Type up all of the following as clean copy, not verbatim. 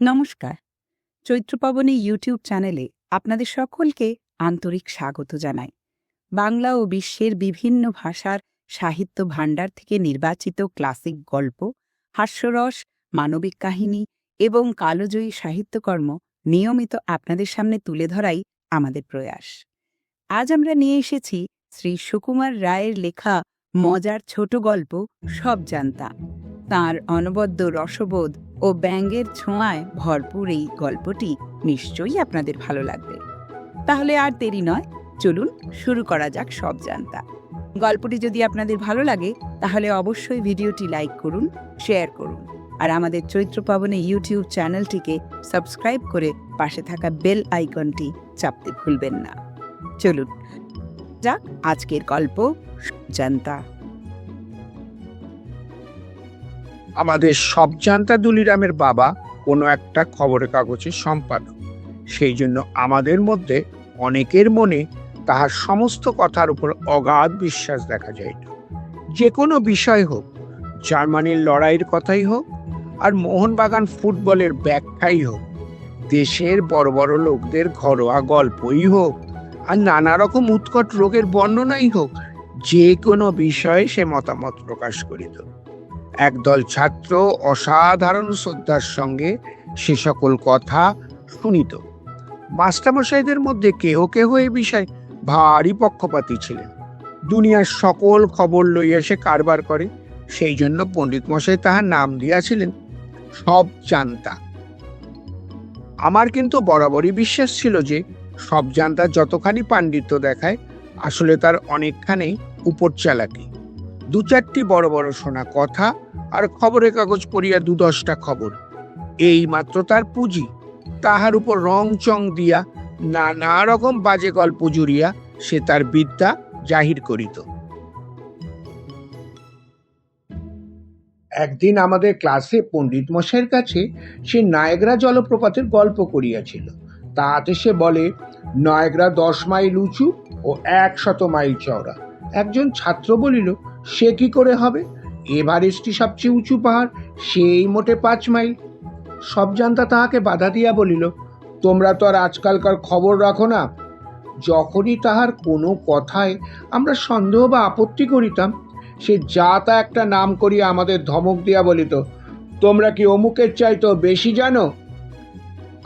নমস্কার। চৈত্রপাবনী ইউটিউব চ্যানেলে আপনাদের সকলকে আন্তরিক স্বাগত জানাই। বাংলা ও বিশ্বের বিভিন্ন ভাষার সাহিত্য ভাণ্ডার থেকে নির্বাচিত ক্লাসিক গল্প, হাস্যরস, মানবিক কাহিনী এবং কালজয়ী সাহিত্যকর্ম নিয়মিত আপনাদের সামনে তুলে ধরাই আমাদের প্রয়াস। আজ আমরা নিয়ে এসেছি শ্রী সুকুমার রায়ের লেখা মজার ছোট গল্প সব জানতা। তাঁর অনবদ্য রসবোধ ও ব্যঙ্গের ছোঁয়ায় ভরপুর এই গল্পটি নিশ্চয়ই আপনাদের ভালো লাগবে। তাহলে আর দেরি নয়, চলুন শুরু করা যাক সব জানতা। গল্পটি যদি আপনাদের ভালো লাগে তাহলে অবশ্যই ভিডিওটি লাইক করুন, শেয়ার করুন আর আমাদের চৈত্রপাবনী ইউটিউব চ্যানেলটিকে সাবস্ক্রাইব করে পাশে থাকা বেল আইকনটি চাপতে ভুলবেন না। চলুন যাক আজকের গল্প জানতা। আমাদের সব জানতা দুলিরামের বাবা কোনো একটা খবরের কাগজের সম্পাদক। সেই জন্য আমাদের মধ্যে অনেকের মনে তাহার সমস্ত কথার উপর অগাধ বিশ্বাস দেখা যাইত। যে কোনো বিষয় হোক, জার্মানির লড়াইয়ের কথাই হোক আর মোহনবাগান ফুটবলের ব্যাখ্যাই হোক, দেশের বড় বড় লোকদের ঘরোয়া গল্পই হোক আর নানা রকম উৎকট রোগের বর্ণনাই হোক, যে কোনো বিষয়ে সে মতামত প্রকাশ করিত। একদল ছাত্র অসাধারণ শ্রদ্ধার সঙ্গে সে সকল কথা শুনিত। মাস্টারমশাইদের মধ্যে কেহ কেহ এই বিষয়ে ভারী পক্ষপাতী ছিলেন। দুনিয়ার সকল খবর লইয়া সে কারবার করে, সেই জন্য পণ্ডিত মশাই তাহার নাম দিয়াছিলেন সব জানতা। আমার কিন্তু বরাবরই বিশ্বাস ছিল যে সব জানতা যতখানি পাণ্ডিত্য দেখায়, আসলে তার অনেকখানি উপর চালাকি। দু চারটি বড় বড় শোনা কথা আর খবরের কাগজ পড়িয়া ২-১০টা খবর, এই মাত্র তার পুঁজি। তাহার উপর রং চং দিয়া নানা রকম বাজে গল্প জুড়িয়া সে তার বিদ্যা জাহির করিত। একদিন আমাদের ক্লাসে পণ্ডিত মশাইয়ের কাছে সে নায়াগ্রা জলপ্রপাতের গল্প করিয়াছিল। তাহাতে সে বলে, নায়াগ্রা 10 মাইল উঁচু ও 100 মাইল চওড়া। একজন ছাত্র বলিল, সে কি করে হবে? এভারেস্টই সবচেয়ে উঁচু পাহাড়, সেই মোটে 5 মাইল। সব জানতা তাহাকে বাধা দিয়া বলিল, তোমরা তো আর আজকালকার খবর রাখো না। যখনই তাহার কোনো কথায় আমরা সন্দেহ বা আপত্তি করিতাম, সে যা তা একটা নাম করিয়া আমাদের ধমক দিয়া বলিত, তোমরা কি অমুকের চাইতো বেশি জানো?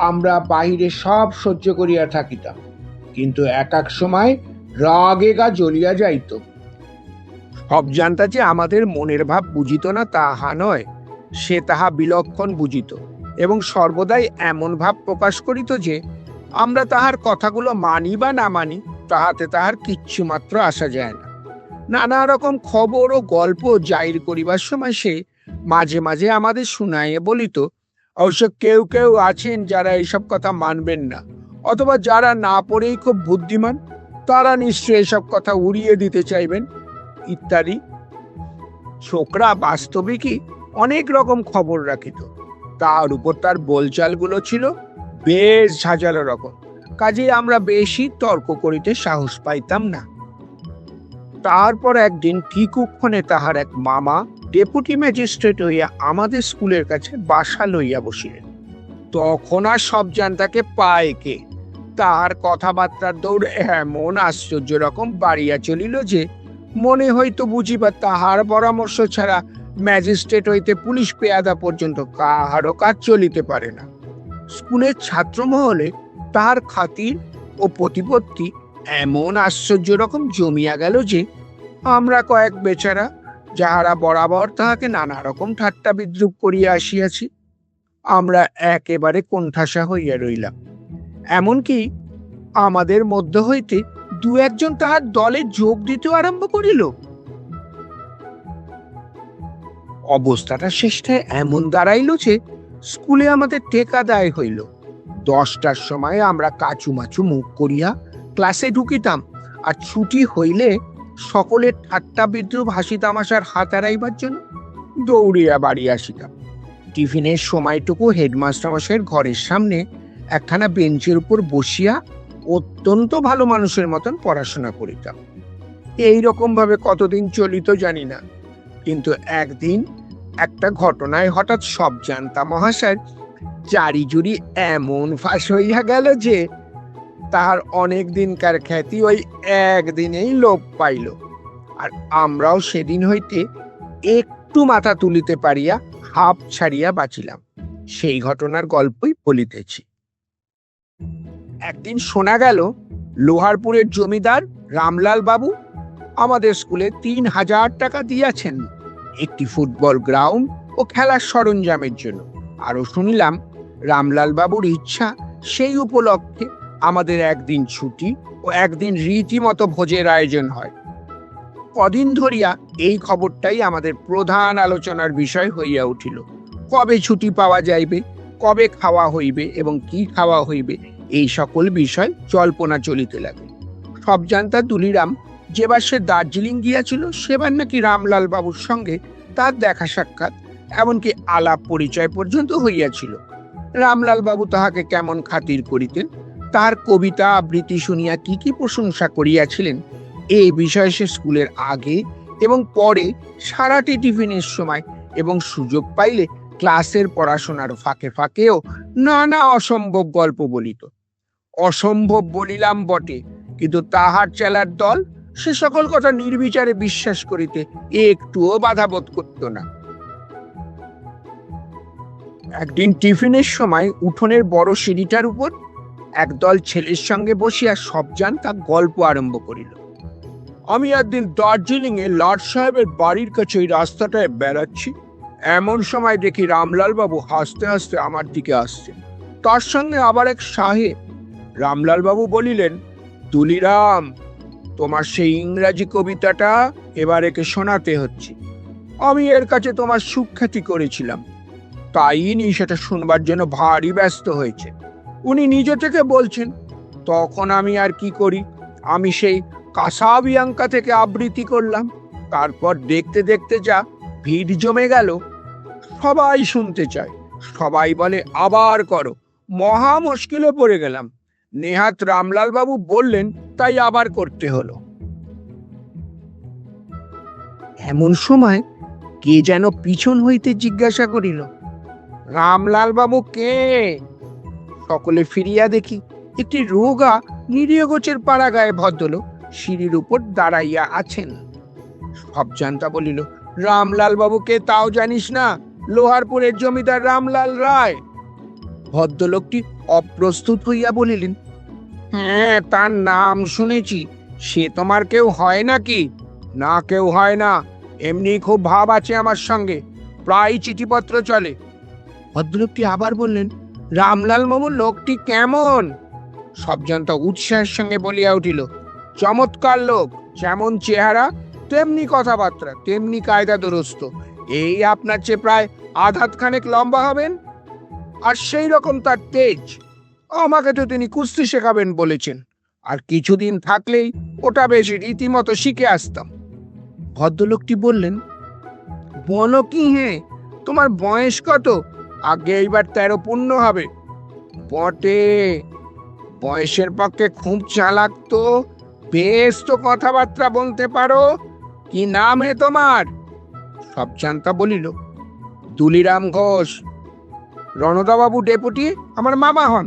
আমরা বাহিরে সব সহ্য করিয়া থাকিতাম, কিন্তু এক সময় রাগে গা জ্বলিয়া যাইত। সব জানতা যে আমাদের মনের ভাব বুঝিত না তাহা নয়, সে তাহা বিলক্ষণ বুঝিত এবং সর্বদাই এমন ভাব প্রকাশ করিত যে আমরা তাহার কথাগুলো মানি বা না মানি, তাহাতে তাহার কিচ্ছু মাত্র আসা যায় না। নানা রকম খবর ও গল্প জাহির করিবার সময় সে মাঝে মাঝে আমাদের শুনাইয়ে বলিত, অবশ্য কেউ কেউ আছেন যারা এইসব কথা মানবেন না, অথবা যারা না পড়েই খুব বুদ্ধিমান, তারা নিশ্চয়ই এসব কথা উড়িয়ে দিতে চাইবেন ইত্যাদি। ছোকরা বাস্তবিকই অনেক রকম খবর রাখিত, তার উপর তার বলচালগুলো ছিল বেশ ঝাঁঝালো রকম, কাজে আমরা বেশি তর্ক করিতে সাহস পাইতাম না। তারপর একদিন ঠিকক্ষণে তাহার এক মামা ডেপুটি ম্যাজিস্ট্রেট হইয়া আমাদের স্কুলের কাছে বাসা লইয়া বসিলেন। তখন আর সব জানতাকে পায় কে, তার কথাবার্তার দৌড় এমন আশ্চর্য রকম বাড়িয়া চলিল যে মনে হইতো বুঝিবা তাহার পরামর্শ ছাড়া ম্যাজিস্ট্রেট হইতে পুলিশ পেয়াদা পর্যন্ত কাহারও কাজ চলিতে পারে না। স্কুলের ছাত্রমহলে তাহার খাতির ও প্রতিপত্তি এমন আশ্চর্য রকম জমিয়া গেল যে আমরা কয়েক বেচারা, যাহারা বরাবর তাহাকে নানা রকম ঠাট্টা বিদ্রুপ করিয়া আসিয়াছি, আমরা একেবারে কোণঠাসা হইয়া রইলাম। এমনকি আমাদের মধ্য হইতে 2-1 জন তাহার দলে যোগ দিতে আরম্ভ করিল। অবস্থাটা শেষটায় এমন দাঁড়াইল যে স্কুলে আমাদের টেকা দায় হইল। 10টার সময় আমরা কাচুমাচু মুখ করিয়া ক্লাসে ঢুকিতাম, আর ছুটি হইলে সকলের ঠাট্টা বিদ্রুপ হাসি তামাশার হাত এড়াইবার জন্য দৌড়িয়া বাড়ি আসিতাম। টিফিনের সময়টুকু হেডমাস্টার মশাইয়ের ঘরের সামনে একখানা বেঞ্চের উপর বসিয়া অত্যন্ত ভালো মানুষের মতন পড়াশোনা করিতাম। এইরকম ভাবে কতদিন চলিত জানি না, কিন্তু একদিন একটা ঘটনায় হঠাৎ সব জানতা মহাশয় চারিজুরি এমন ফাঁস হইয়া গেল যে তাহার অনেক দিনকার খ্যাতি ওই একদিনেই লোপ পাইল। আর আমরাও সেদিন হইতে একটু মাথা তুলিতে পারিয়া হাঁপ ছাড়িয়া বাঁচিলাম। সেই ঘটনার গল্পই বলিতেছি। একদিন শোনা গেল লোহারপুরের জমিদার রামলাল বাবু আমাদের স্কুলে ৩,০০০ টাকা দিয়াছেন একটি ফুটবল গ্রাউন্ড ও খেলার সরঞ্জামের জন্য। আরো শুনিলাম রামলাল বাবুর ইচ্ছা সেই উপলক্ষে আমাদের একদিন ছুটি ও একদিন রীতিমতো ভোজের আয়োজন হয়। কদিন ধরিয়া এই খবরটাই আমাদের প্রধান আলোচনার বিষয় হইয়া উঠিল। কবে ছুটি পাওয়া যাইবে, কবে খাওয়া হইবে এবং কি খাওয়া হইবে, এই সকল বিষয় জল্পনা চলিতে লাগে। সব জানতা দুলিরাম যেবার সে দার্জিলিং গিয়াছিল সেবার নাকি রামলাল বাবুর সঙ্গে তার দেখা সাক্ষাৎ, এমনকি আলাপ পরিচয় পর্যন্ত হইয়াছিল। রামলাল বাবু তাহাকে কেমন খাতির করিতেন, তার কবিতা আবৃত্তি শুনিয়া কি কি প্রশংসা করিয়াছিলেন, এই বিষয়ে সে স্কুলের আগে এবং পরে সারাটি টিফিনের সময় এবং সুযোগ পাইলে ক্লাসের পড়াশোনার ফাঁকে ফাঁকেও নানা অসম্ভব গল্প বলিত। অসম্ভব বলিলাম বটে, কিন্তু তাহার চেলার দল সে সকল কথা নির্বিচারে বিশ্বাস করিতে একটুও বাধাবোধ করত না। একদিন টিফিনের সময় উঠোনের বড় সিঁড়িটার উপর একদল ছেলের সঙ্গে বসিয়া সবজান তা গল্প আরম্ভ করিল। আমি একদিন দার্জিলিং এ লাট সাহেবের বাড়ির কাছে ওই রাস্তাটায় বেড়াচ্ছি, এমন সময় দেখি রামলাল বাবু হাসতে হাসতে আমার দিকে আসছেন, তার সঙ্গে আবার এক সাহেব। রামলাল বাবু বলিলেন, তুলিরাম, তোমার সেই ইংরাজি কবিতাটা এবার একে শোনাতে হচ্ছে। আমি এর কাছে তোমার সুখ্যাতি করেছিলাম, তাই নি সেটা শুনবার জন্য ভারী ব্যস্ত হয়েছে। উনি নিজে থেকে বলছেন। তখন আমি আর কি করি, আমি সেই কাসাবিয়াঙ্কা থেকে আবৃত্তি করলাম। তারপর দেখতে দেখতে যা ভিড় জমে গেল, সবাই শুনতে চায়, সবাই বলে আবার করো। মহা মুশকিলে পড়ে গেলাম। নেহাত রামলাল বাবু বললেন, তাই আবার করতে হলো। এমন সময় কে যেন পিছন হইতে জিজ্ঞাসা করিল, রামলাল বাবু কে? সকলে ফিরিয়া দেখি একটি রোগা নিরীহ গোছের পাড়া গায়ে ভদ্রলোক সিঁড়ির উপর দাঁড়াইয়া আছেন। সব জানতা বলিল, রামলাল বাবুকে তাও জানিস না? লোহারপুরের জমিদার রামলাল রায়। ভদ্রলোকটি অপ্রস্তুত হইয়া বলিলেন, হ্যাঁ, তার নাম শুনেছি। সে তোমার কেউ হয় নাকি? না, কেউ হয় না, এমনি খুব ভাব আছে আমার সঙ্গে, প্রায় চিঠিপত্র চলে। ভদ্রলোকটি আবার বললেন, রামলাল বাবুর লোকটি কেমন? সব জনতা উৎসাহের সঙ্গে বলিয়া উঠিল, চমৎকার লোক, যেমন চেহারা তেমনি কথাবার্তা, তেমনি কায়দা দুরস্ত। এই আপনার চেয়ে প্রায় আধাত খানেক লম্বা হবেন, আর সেই রকম তার তেজ। আমাকে তো তিনি কুস্তি শেখাবেন বলেছেন, আর কিছুদিন থাকলেই ওটা বেশ রীতিমতো শিখে আসতাম। ভদ্রলোকটি বললেন, বলো কি হে, তোমার বয়স কত? আগে এইবার 13 পূর্ণ হবে। বটে, বয়সের পক্ষে খুব চালাক তো, বেশ তো কথাবার্তা বলতে পারো। কি নাম হে তোমার? সব জানতা বলিল, দুলিরাম ঘোষ। রণদাবাবু ডেপুটি আমার মামা হন।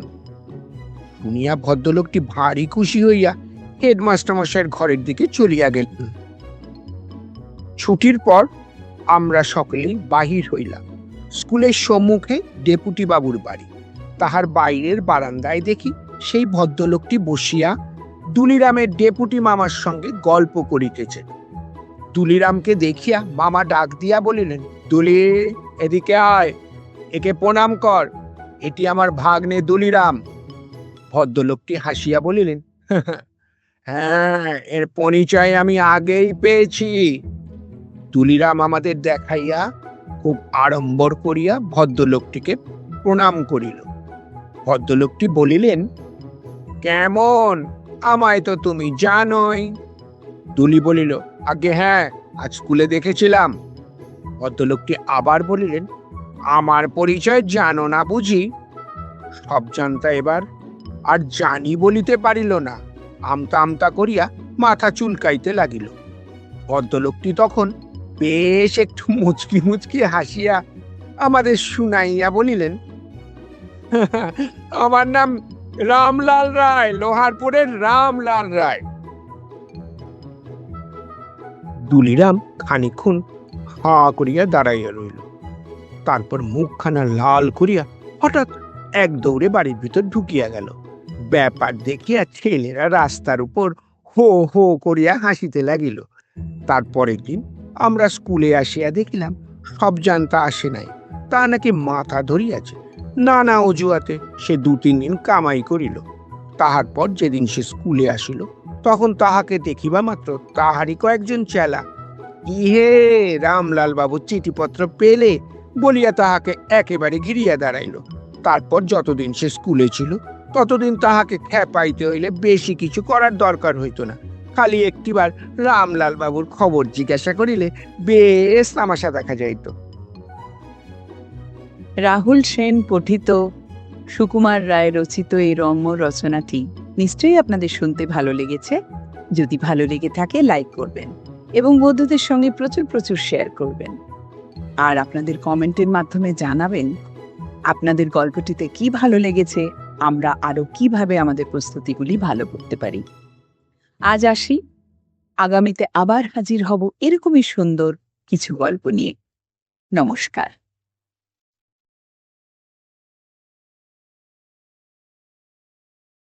শুনিয়া ভদ্রলোকটি ভারী খুশি হইয়া হেডমাস্টার মশাইয়ের ঘরের দিকে চলিয়া গেলেন। ছুটির পর আমরা সকলেই বাহির হইলাম। স্কুলের সম্মুখে ডেপুটি বাবুর বাড়ি। তাহার বাইরের বারান্দায় দেখি সেই ভদ্রলোকটি বসিয়া দুলিরামের ডেপুটি মামার সঙ্গে গল্প করিতেছে। দুলিরামকে দেখিয়া মামা ডাক দিয়া বলিলেন, দুলি, এদিকে আয়, একে প্রণাম কর, এটি আমার ভাগ্নে দুলিরাম। ভদ্রলোকটি হাসিয়া বলিলেন, হ্যাঁ, এর পরিচয় আমি আগেই পেয়েছি। দুলিরাম আমাদের দেখাইয়া খুব আড়ম্বর করিয়া ভদ্রলোকটিকে প্রণাম করিল। ভদ্রলোকটি বলিলেন, কেমন, আমায় তো তুমি জানোই। দুলি বলিল, আগে হ্যাঁ, আজ স্কুলে দেখেছিলাম। ভদ্রলোকটি আবার বলিলেন, আমার পরিচয় জানো না বুঝি? সব জানতা এবার আর জানি বলিতে পারিল না, আমতা আমতা করিয়া মাথা চুলকাইতে লাগিল। ভদ্রলোকটি তখন বেশ একটু মুচকি মুচকি হাসিয়া আমাদের শুনাইয়া বলিলেন, আমার নাম রামলাল রায়, লোহারপুরের রামলাল রায়। দুলিরাম খানিকক্ষণ হা করিয়া দাঁড়াইয়া রইল, তারপর মুখখানা লাল করিয়া হঠাৎ এক দৌড়ে বাড়ির ভিতর ঢুকিয়া গেল। ব্যাপার দেখিয়া ছেলেরা রাস্তার উপর হো হো করিয়া হাসিতে লাগিল। তারপরের দিন আমরা স্কুলে আসিয়া দেখিলাম সব জানতা আসে নাই, তা নাকি মাথা ধরিয়াছে। নানা অজুহাতে সে 2-3 দিন কামাই করিল। তাহার পর যেদিন সে স্কুলে আসিল, তখন তাহাকে দেখিবা মাত্র তাহারই কয়েকজন চেলা ইহে রামলাল বাবু চিঠিপত্র পেলে বলিয়া তাহাকে একেবারে ঘিরিয়া দাঁড়াইল। তারপর যতদিন সে স্কুলে ছিল ততদিন তাহাকে খেপাইতে হইলে বেশি কিছু করার দরকার হইত না। খালি একটিবার রামলাল বাবুর খবর জিজ্ঞাসা করিলে বেশ তামাশা দেখা যাইত। রাহুল সেন পঠিত, সুকুমার রায় রচিত এই রম্য রচনাটি নিশ্চয়ই আপনাদের শুনতে ভালো লেগেছে। যদি ভালো লেগে থাকে লাইক করবেন এবং বন্ধুদের সঙ্গে প্রচুর প্রচুর শেয়ার করবেন। আর আপনাদের কমেন্টের মাধ্যমে জানাবেন আপনাদের গল্পটিতে কি ভালো লেগেছে, আমরা আরো কিভাবে আমাদের প্রস্তুতিগুলি ভালো করতে পারি। আজ আসি, আগামীতে আবার হাজির হব এরকমই সুন্দর কিছু গল্প নিয়ে। নমস্কার।